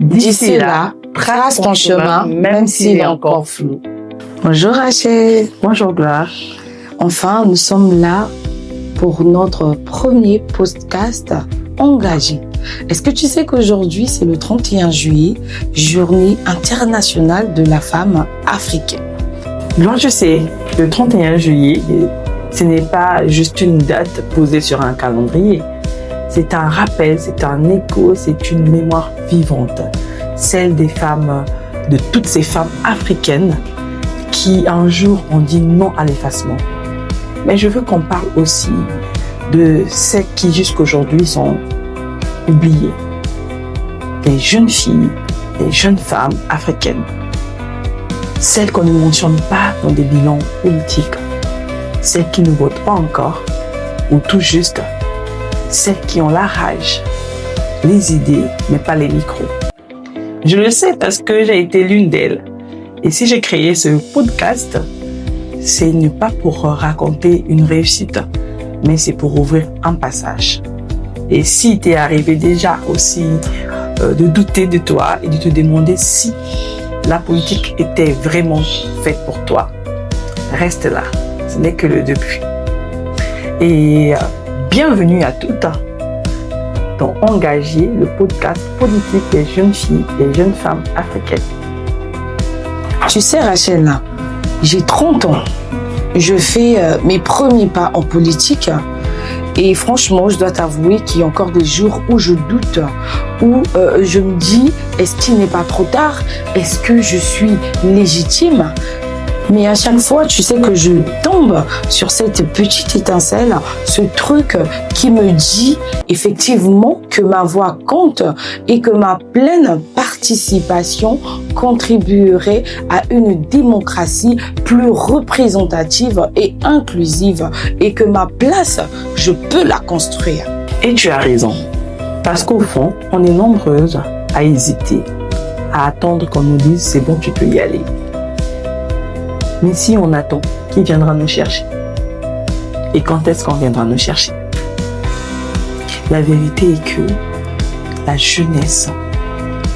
D'ici là, trace ton chemin, même s'il est encore flou. Bonjour Rachel. Bonjour Gloire. Enfin, nous sommes là pour notre premier podcast engagé. Est-ce que tu sais qu'aujourd'hui, c'est le 31 juillet, journée internationale de la femme africaine? Gloire, je sais, le 31 juillet, ce n'est pas juste une date posée sur un calendrier. C'est un rappel, c'est un écho, c'est une mémoire vivante. Celle des femmes, de toutes ces femmes africaines qui un jour ont dit non à l'effacement. Mais je veux qu'on parle aussi de celles qui jusqu'aujourd'hui sont oubliées. Les jeunes filles, les jeunes femmes africaines. Celles qu'on ne mentionne pas dans des bilans politiques. Celles qui ne votent pas encore, ou tout juste. Celles qui ont la rage, les idées, mais pas les micros. Je le sais parce que j'ai été l'une d'elles. Et si j'ai créé ce podcast, c'est ne pas pour raconter une réussite, mais c'est pour ouvrir un passage. Et si t'es arrivé déjà aussi de douter de toi et de te demander si la politique était vraiment faite pour toi, reste là. Ce n'est que le début. Et bienvenue à toutes dans Engagé, le podcast politique des jeunes filles et jeunes femmes africaines. Tu sais Rachel, j'ai 30 ans. Je fais mes premiers pas en politique et franchement, je dois t'avouer qu'il y a encore des jours où je doute, où je me dis, est-ce qu'il n'est pas trop tard? Est-ce que je suis légitime? Mais à chaque fois, tu sais que je tombe sur cette petite étincelle, ce truc qui me dit effectivement que ma voix compte et que ma pleine participation contribuerait à une démocratie plus représentative et inclusive et que ma place, je peux la construire. Et tu as raison, parce qu'au fond, on est nombreuses à hésiter, à attendre qu'on nous dise c'est bon, tu peux y aller. Mais si on attend, qui viendra nous chercher? Et quand est-ce qu'on viendra nous chercher? La vérité est que la jeunesse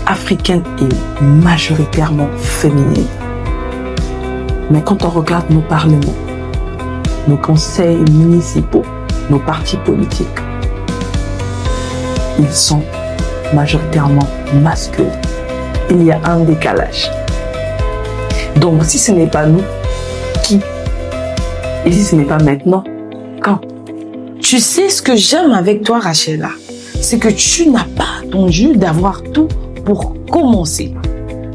africaine est majoritairement féminine. Mais quand on regarde nos parlements, nos conseils municipaux, nos partis politiques, ils sont majoritairement masculins. Il y a un décalage. Donc, si ce n'est pas nous, qui? Et si ce n'est pas maintenant, quand? Tu sais ce que j'aime avec toi, Rachel, c'est que tu n'as pas attendu d'avoir tout pour commencer.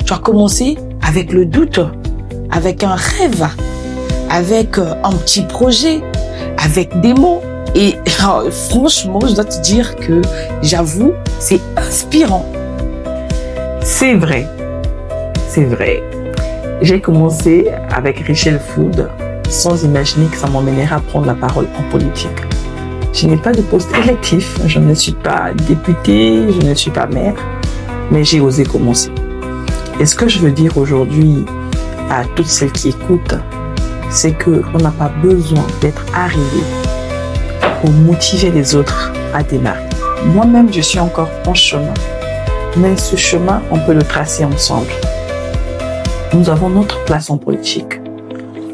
Tu as commencé avec le doute, avec un rêve, avec un petit projet, avec des mots. Et franchement, je dois te dire que, j'avoue, c'est inspirant. C'est vrai. C'est vrai. J'ai commencé avec Rachel Food sans imaginer que ça m'emmènerait à prendre la parole en politique. Je n'ai pas de poste électif, je ne suis pas députée, je ne suis pas maire, mais j'ai osé commencer. Et ce que je veux dire aujourd'hui à toutes celles qui écoutent, c'est qu'on n'a pas besoin d'être arrivé pour motiver les autres à démarrer. Moi-même, je suis encore en chemin, mais ce chemin, on peut le tracer ensemble. Nous avons notre place en politique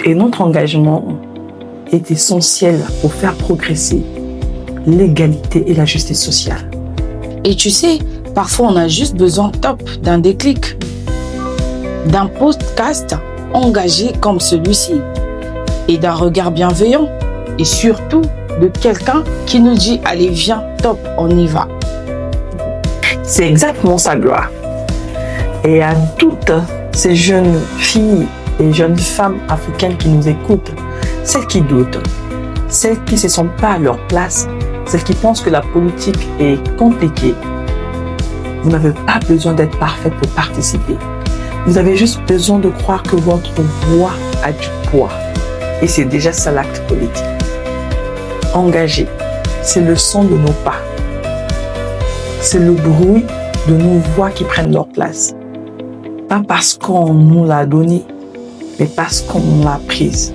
et notre engagement est essentiel pour faire progresser l'égalité et la justice sociale. Et tu sais, parfois on a juste besoin d'un déclic, d'un podcast engagé comme celui-ci et d'un regard bienveillant et surtout de quelqu'un qui nous dit allez viens, top, on y va. C'est exactement ça, Gloire. Et à toutes ces jeunes filles et jeunes femmes africaines qui nous écoutent, celles qui doutent, celles qui ne se sentent pas à leur place, celles qui pensent que la politique est compliquée, vous n'avez pas besoin d'être parfaite pour participer. Vous avez juste besoin de croire que votre voix a du poids. Et c'est déjà ça l'acte politique. Engagé, c'est le son de nos pas. C'est le bruit de nos voix qui prennent leur place. Pas parce qu'on nous l'a donné, mais parce qu'on l'a prise.